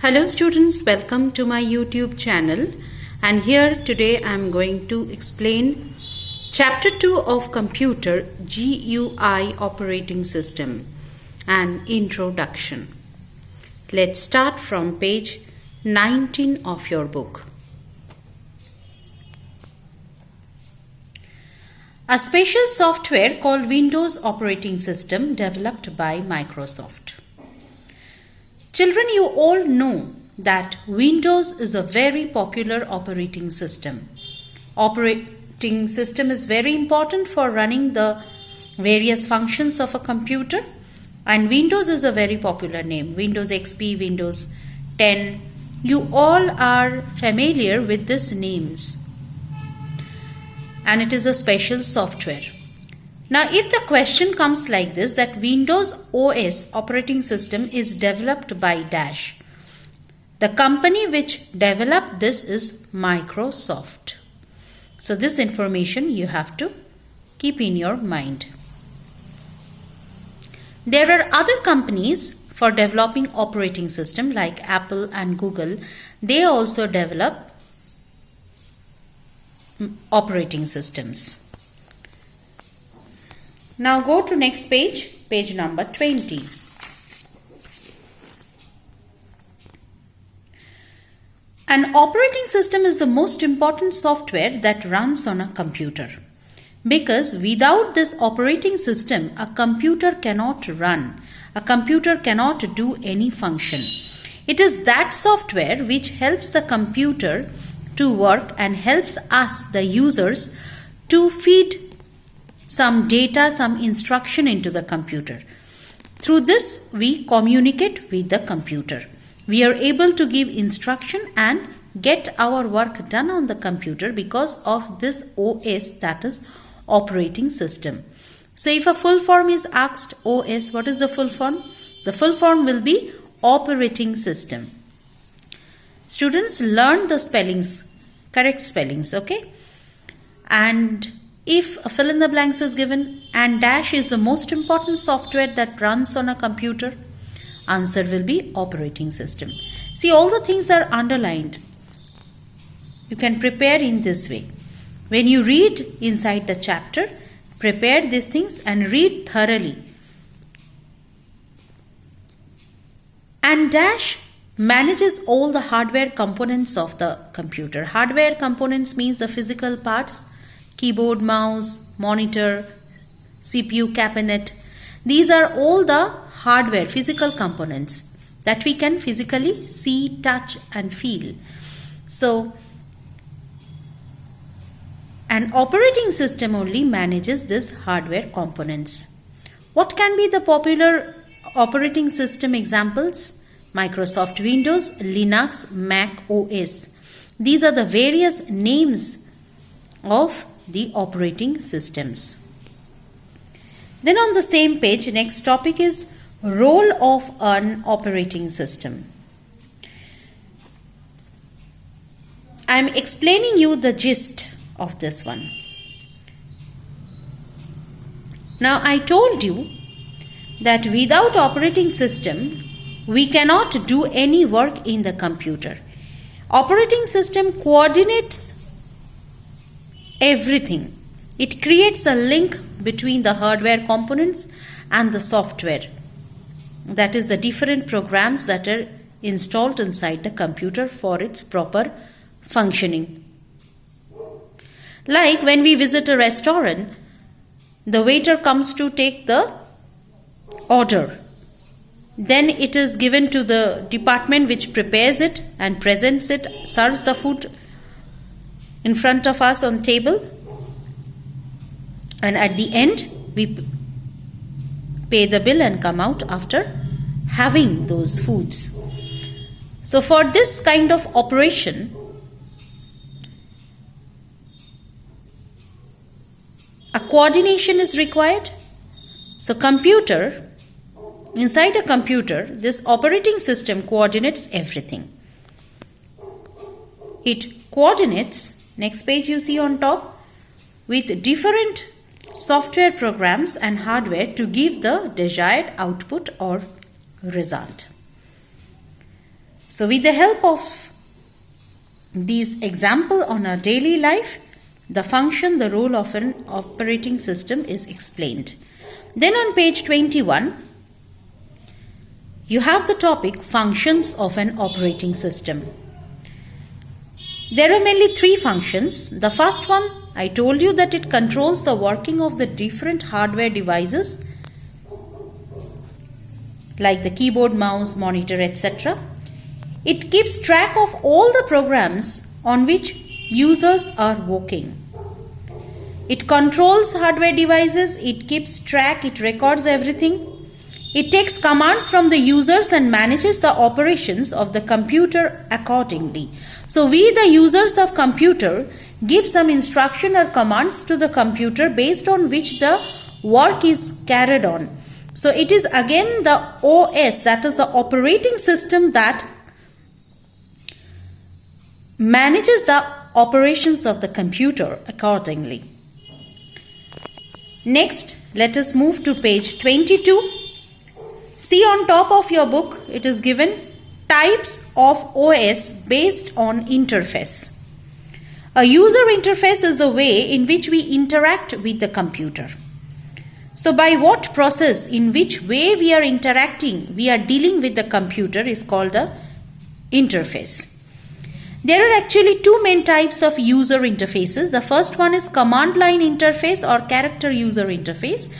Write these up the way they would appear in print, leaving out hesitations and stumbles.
Hello students, welcome to my YouTube channel, and here today I am going to explain Chapter 2 of Computer GUI Operating System and Introduction. Let's start from page 19 of your book. A special software called Windows Operating System developed by Microsoft. Children, you all know that Windows is a very popular operating system. Operating system is very important for running the various functions of a computer, and Windows is a very popular name. Windows XP, Windows 10, you all are familiar with these names, and it is a special software. Now, if the question comes like this, that Windows OS operating system is developed by Dash, the company which developed this is Microsoft. So this information you have to keep in your mind. There are other companies for developing operating system like Apple and Google. They also develop operating systems. Now go to next page, page number 20. An operating system is the most important software that runs on a computer. Because without this operating system, a computer cannot run. A computer cannot do any function. It is that software which helps the computer to work and helps us, the users, to feed some data, some instruction into the computer. Through this, we communicate with the computer. We are able to give instruction and get our work done on the computer because of this OS, that is operating system. So if a full form is asked, OS, what is the full form? The full form will be operating system. Students, learn the spellings, correct spellings, okay? And if a fill in the blanks is given and Dash is the most important software that runs on a computer, answer will be operating system. See, all the things are underlined. You can prepare in this way. When you read inside the chapter, prepare these things and read thoroughly. And Dash manages all the hardware components of the computer. Hardware components means the physical parts, keyboard, mouse, monitor, CPU cabinet. These are all the hardware, physical components that we can physically see, touch and feel. So, an operating system only manages this hardware components. What can be the popular operating system examples? Microsoft Windows, Linux, Mac OS. These are the various names of the operating systems. Then on the same page, next topic is role of an operating system. I am explaining you the gist of this one. Now I told you that without operating system, we cannot do any work in the computer. Operating system coordinates everything. It creates a link between the hardware components and the software. That is the different programs that are installed inside the computer for its proper functioning. Like when we visit a restaurant, the waiter comes to take the order. Then it is given to the department which prepares it and presents it, serves the food in front of us on table, and at the end we pay the bill and come out after having those foods. So for this kind of operation, a coordination is required. So inside a computer, this operating system coordinates everything. It coordinates, next page you see on top, with different software programs and hardware to give the desired output or result. So with the help of these examples on our daily life, the function, the role of an operating system is explained. Then on page 21, you have the topic functions of an operating system. There are mainly three functions. The first one, I told you that it controls the working of the different hardware devices like the keyboard, mouse, monitor, etc. It keeps track of all the programs on which users are working. It controls hardware devices, it keeps track, it records everything. It takes commands from the users and manages the operations of the computer accordingly. So we, the users of computer, give some instruction or commands to the computer based on which the work is carried on. So it is again the OS, that is the operating system, that manages the operations of the computer accordingly. Next, let us move to page 22. See, on top of your book, it is given types of OS based on interface. A user interface is the way in which we interact with the computer. So by what process, in which way we are interacting, we are dealing with the computer is called the interface. There are actually two main types of user interfaces. The first one is command line interface or character user interface,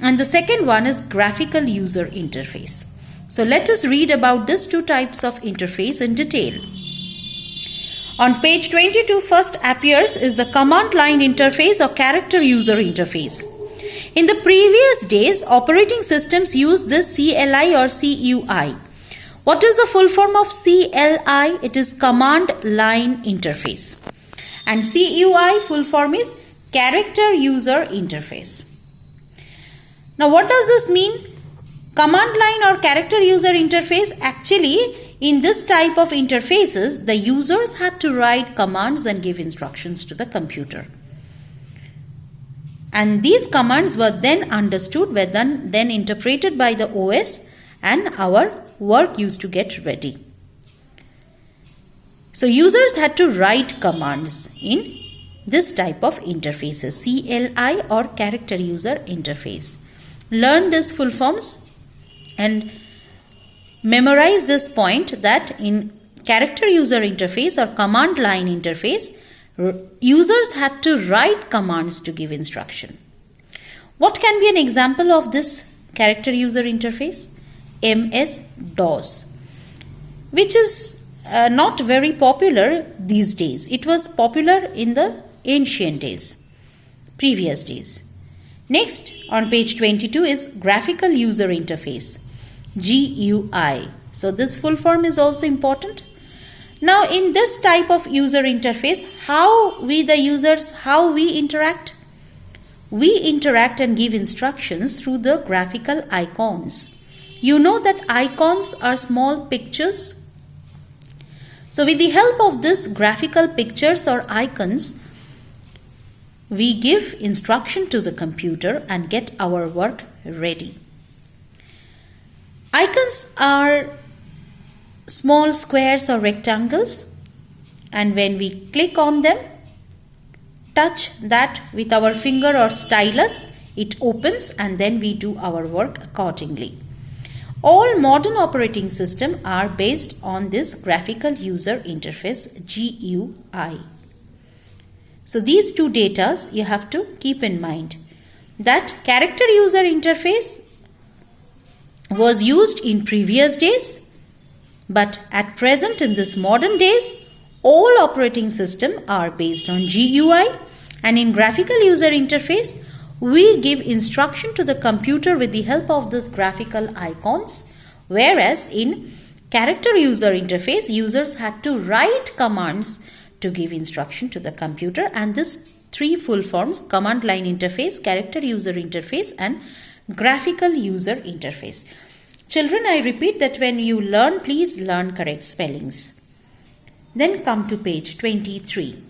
and the second one is graphical user interface. So let us read about these two types of interface in detail. On page 22, first appears is the command line interface or character user interface. In the previous days, operating systems used this CLI or CUI. What is the full form of CLI? It is command line interface. And CUI full form is character user interface. Now what does this mean? Command line or character user interface, actually in this type of interfaces, the users had to write commands and give instructions to the computer. And these commands were then understood, were then interpreted by the OS, and our work used to get ready. So users had to write commands in this type of interfaces, CLI or character user interface. Learn these full forms and memorize this point that in character user interface or command line interface, users had to write commands to give instruction. What can be an example of this character user interface? MS-DOS, which is not very popular these days. It was popular in the ancient days, previous days. Next, on page 22 is graphical user interface, GUI. So this full form is also important. Now in this type of user interface, how we the users, how we interact? We interact and give instructions through the graphical icons. You know that icons are small pictures. So with the help of this graphical pictures or icons, we give instruction to the computer and get our work ready. Icons are small squares or rectangles, and when we click on them, touch that with our finger or stylus, it opens and then we do our work accordingly. All modern operating systems are based on this graphical user interface, GUI. So these two data you have to keep in mind. That character user interface was used in previous days, but at present in this modern days, all operating systems are based on GUI, and in graphical user interface, we give instruction to the computer with the help of this graphical icons, whereas in character user interface, users had to write commands to give instruction to the computer, and this three full forms: command line interface, character user interface, and graphical user interface. Children, I repeat that when you learn, please learn correct spellings. Then come to page 23.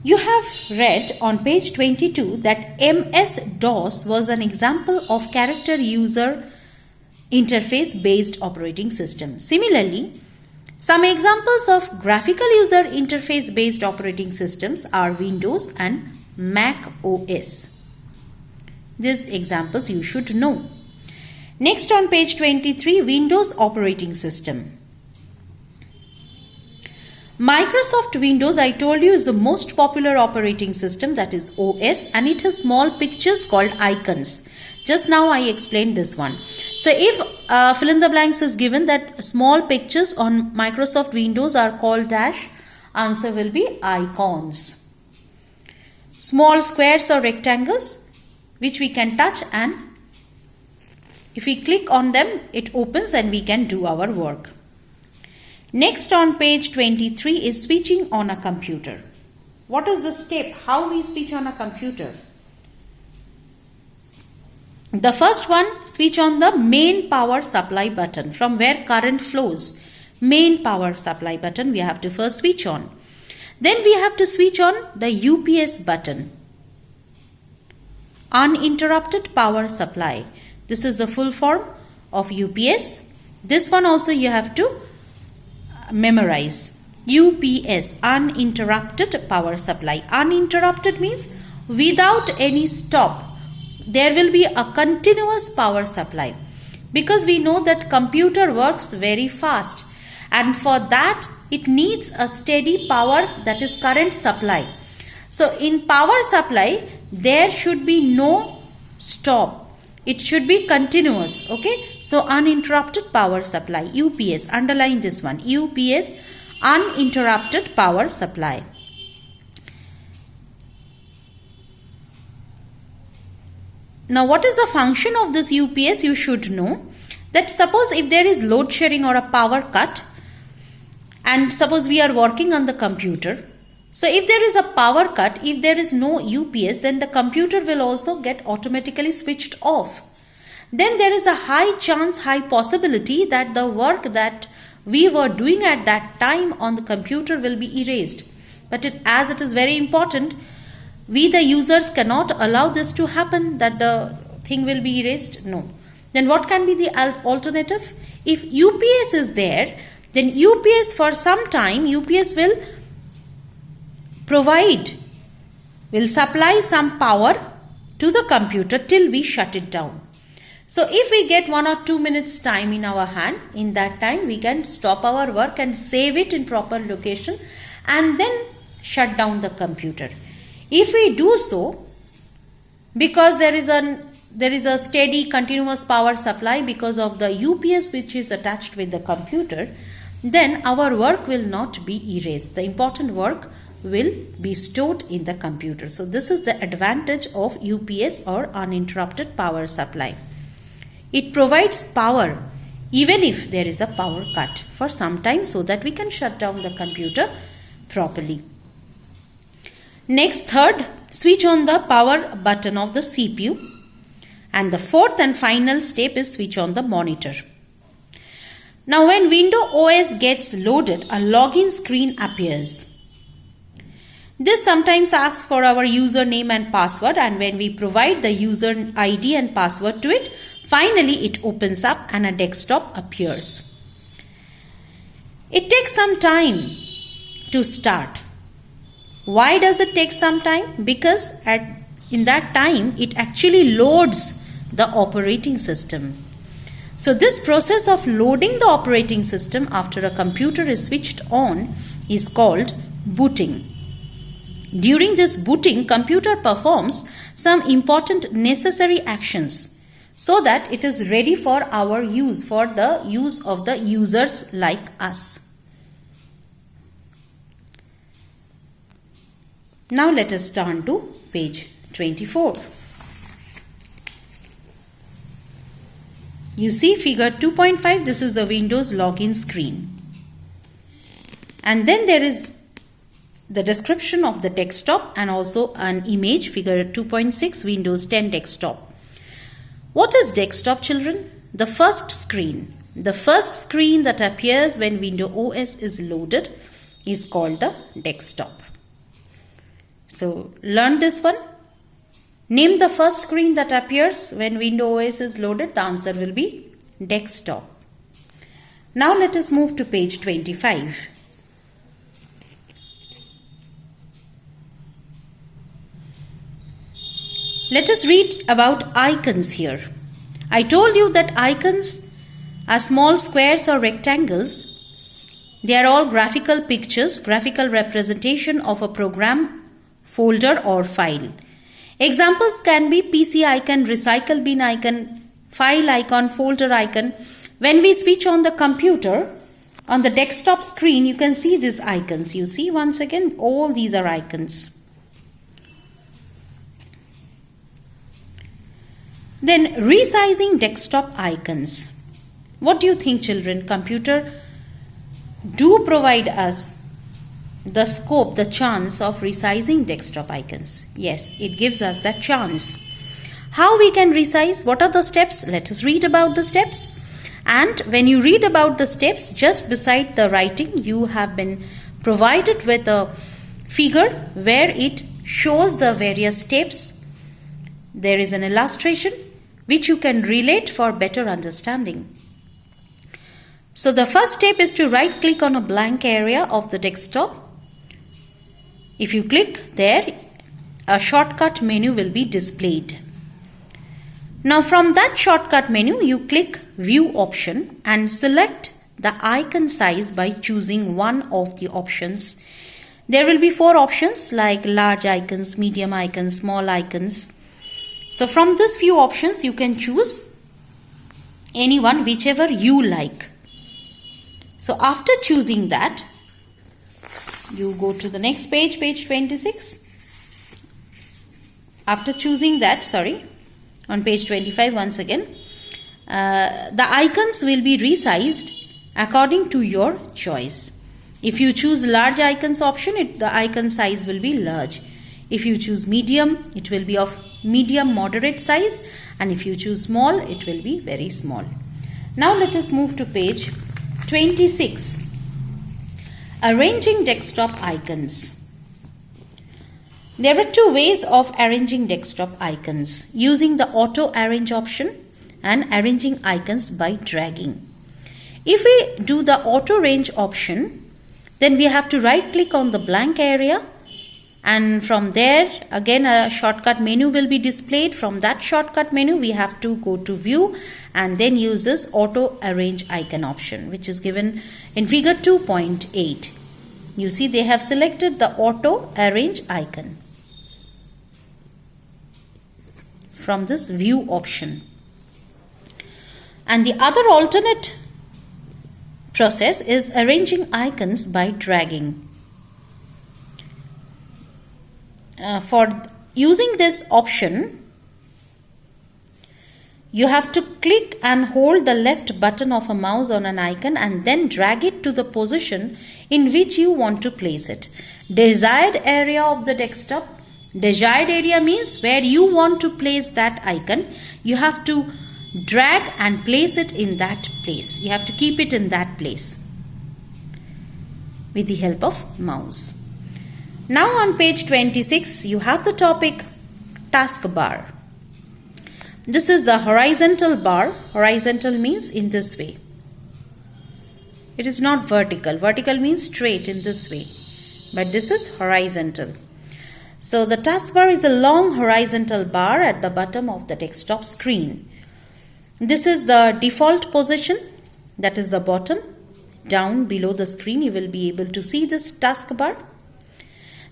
You have read on page 22 that MS-DOS was an example of character user interface based operating system. Similarly, some examples of graphical user interface based operating systems are Windows and Mac OS. These examples you should know. Next on page 23, Windows operating system. Microsoft Windows, I told you, is the most popular operating system, that is OS, and it has small pictures called icons. Just now I explained this one. So if fill in the blanks is given that small pictures on Microsoft Windows are called dash, answer will be icons. Small squares or rectangles which we can touch, and if we click on them it opens and we can do our work. Next on page 23 is switching on a computer. What is the step? How we switch on a computer? The first one, switch on the main power supply button, from where current flows. Main power supply button we have to first switch on. Then we have to switch on the UPS button. Uninterrupted power supply. This is the full form of UPS. This one also you have to memorize. UPS, uninterrupted power supply. Uninterrupted means without any stop. There will be a continuous power supply, because we know that computer works very fast, and for that it needs a steady power, that is current supply. So in power supply there should be no stop. It should be continuous. Okay. So uninterrupted power supply, UPS, underline this one, UPS, uninterrupted power supply. Now what is the function of this UPS? You should know that suppose if there is load shedding or a power cut, and suppose we are working on the computer. So if there is a power cut, if there is no UPS, then the computer will also get automatically switched off. Then there is a high chance, high possibility that the work that we were doing at that time on the computer will be erased. But as it is very important, we the users cannot allow this to happen, that the thing will be erased. No. Then what can be the alternative? If UPS is there, then UPS for some time, UPS will supply some power to the computer till we shut it down. So if we get 1 or 2 minutes time in our hand, in that time we can stop our work and save it in proper location and then shut down the computer. If we do so, because there is a steady continuous power supply because of the UPS which is attached with the computer, then our work will not be erased. The important work will be stored in the computer. So this is the advantage of UPS, or uninterrupted power supply. It provides power even if there is a power cut for some time, so that we can shut down the computer properly. Next, third, switch on the power button of the CPU. And the fourth and final step is switch on the monitor. Now when Windows OS gets loaded, a login screen appears. This sometimes asks for our username and password, and when we provide the user ID and password to it, finally it opens up and a desktop appears. It takes some time to start. Why does it take some time? Because in that time it actually loads the operating system. So this process of loading the operating system after a computer is switched on is called booting. During this booting, computer performs some important necessary actions so that it is ready for our use, for the use of the users like us. Now let us turn to page 24. You see figure 2.5, this is the Windows login screen. And then there is the description of the desktop and also an image, figure 2.6, Windows 10 desktop. What is desktop, children? The first screen. The first screen that appears when Windows OS is loaded is called the desktop. So learn this one. Name the first screen that appears when Windows OS is loaded. The answer will be desktop. Now let us move to page 25. Let us read about icons here. I told you that icons are small squares or rectangles. They are all graphical pictures, graphical representation of a program, folder or file. Examples can be PC icon, recycle bin icon, file icon, folder icon. When we switch on the computer, on the desktop screen, you can see these icons. You see once again, all these are icons. Then resizing desktop icons. What do you think, children? Computer do provide us the scope, the chance of resizing desktop icons. Yes, it gives us that chance. How we can resize? What are the steps? Let us read about the steps. And when you read about the steps, just beside the writing, you have been provided with a figure where it shows the various steps. There is an illustration which you can relate for better understanding. So the first step is to right click on a blank area of the desktop. If you click there, a shortcut menu will be displayed. Now from that shortcut menu, you click View option and select the icon size by choosing one of the options. There will be 4 options like large icons, medium icons, small icons. So from this few options, you can choose any one, whichever you like. So after choosing that, you go to the next page, page 26. After choosing that, on page 25 once again, the icons will be resized according to your choice. If you choose large icons option, the icon size will be large. If you choose medium, it will be of medium moderate size, and if you choose small, it will be very small. Now let us move to page 26. Arranging desktop icons. There are 2 ways of arranging desktop icons: using the auto arrange option and arranging icons by dragging. If we do the auto arrange option, then we have to right click on the blank area, and from there again a shortcut menu will be displayed. From that shortcut menu, we have to go to view and then use this auto arrange icon option, which is given in figure 2.8. You see they have selected the auto arrange icon from this view option. And the other alternate process is arranging icons by dragging. For using this option, you have to click and hold the left button of a mouse on an icon and then drag it to the position in which you want to place it. Desired area of the desktop. Desired area means where you want to place that icon. You have to drag and place it in that place. You have to keep it in that place with the help of mouse. Now on page 26, you have the topic taskbar. This is the horizontal bar. Horizontal means in this way. It is not vertical. Vertical means straight in this way. But this is horizontal. So the taskbar is a long horizontal bar at the bottom of the desktop screen. This is the default position, that is the bottom. Down below the screen, you will be able to see this taskbar.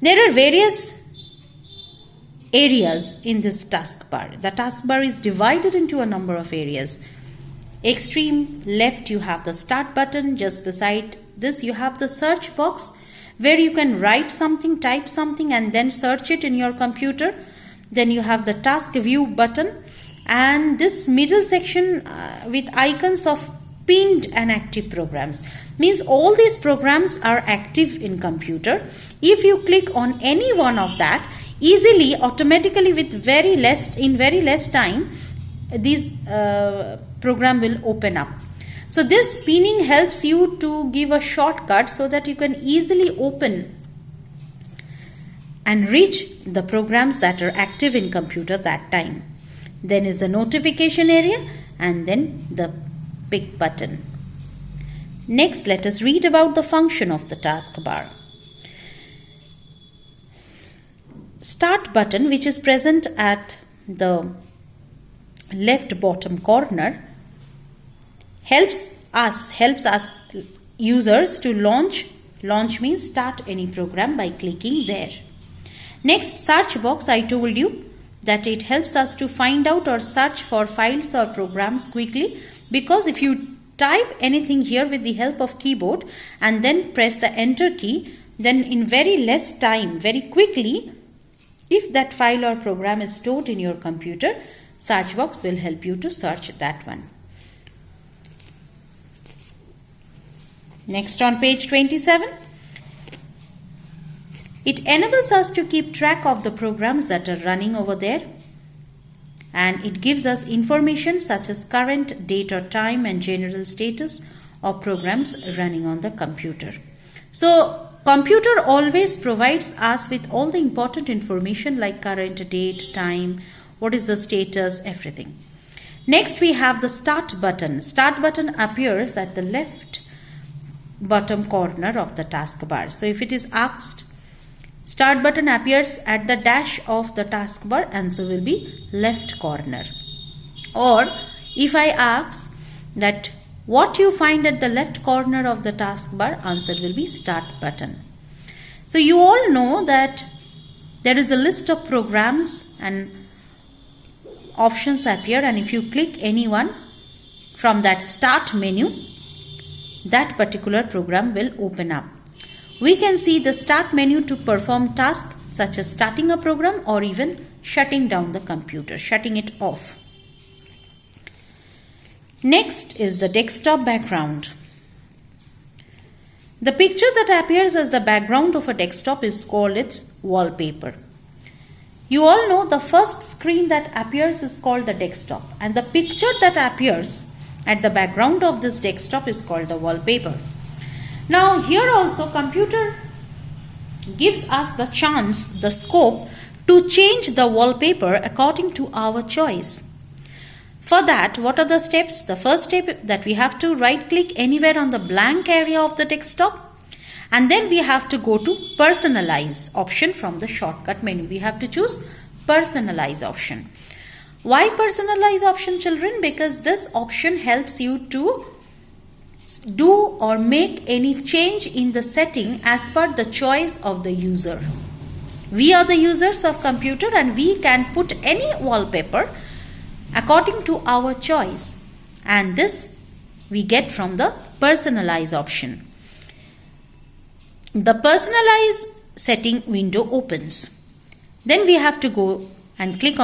There are various areas in this taskbar. The taskbar is divided into a number of areas. Extreme left, you have the start button. Just beside this, you have the search box where you can write something, type something, and then search it in your computer. Then you have the task view button. And this middle section with icons of pinned and active programs means all these programs are active in computer. If you click on any one of that, easily, automatically, with very less time, this program will open up. So this pinning helps you to give a shortcut so that you can easily open and reach the programs that are active in computer that time. Then is the notification area, and then the pick button. Next, let us read about the function of the taskbar. Start button, which is present at the left bottom corner, helps us users to launch means start any program by clicking there. Next, search box, I told you that it helps us to find out or search for files or programs quickly, because if you type anything here with the help of keyboard and then press the enter key, then in very less time, very quickly, if that file or program is stored in your computer, search box will help you to search that one. Next, on page 27, it enables us to keep track of the programs that are running over there, and it gives us information such as current date or time and general status of programs running on the computer. So, computer always provides us with all the important information like current date, time, what is the status, everything. Next, we have the start button. Start button appears at the left bottom corner of the taskbar. So, if it is asked, start button appears at the dash of the taskbar, answer will be left corner. Or if I ask that what you find at the left corner of the taskbar, answer will be start button. So you all know that there is a list of programs and options appear, and if you click any one from that start menu, that particular program will open up. We can see the start menu to perform tasks such as starting a program or even shutting down the computer, shutting it off. Next is the desktop background. The picture that appears as the background of a desktop is called its wallpaper. You all know the first screen that appears is called the desktop, and the picture that appears at the background of this desktop is called the wallpaper. Now here also computer gives us the chance, the scope to change the wallpaper according to our choice. For that, what are the steps? The first step that we have to right click anywhere on the blank area of the desktop, and then we have to go to personalize option from the shortcut menu. We have to choose personalize option. Why personalize option, children? Because this option helps you to do or make any change in the setting as per the choice of the user. We are the users of computer and we can put any wallpaper according to our choice, and this we get from the personalize option. The personalize setting window opens. Then we have to go and click on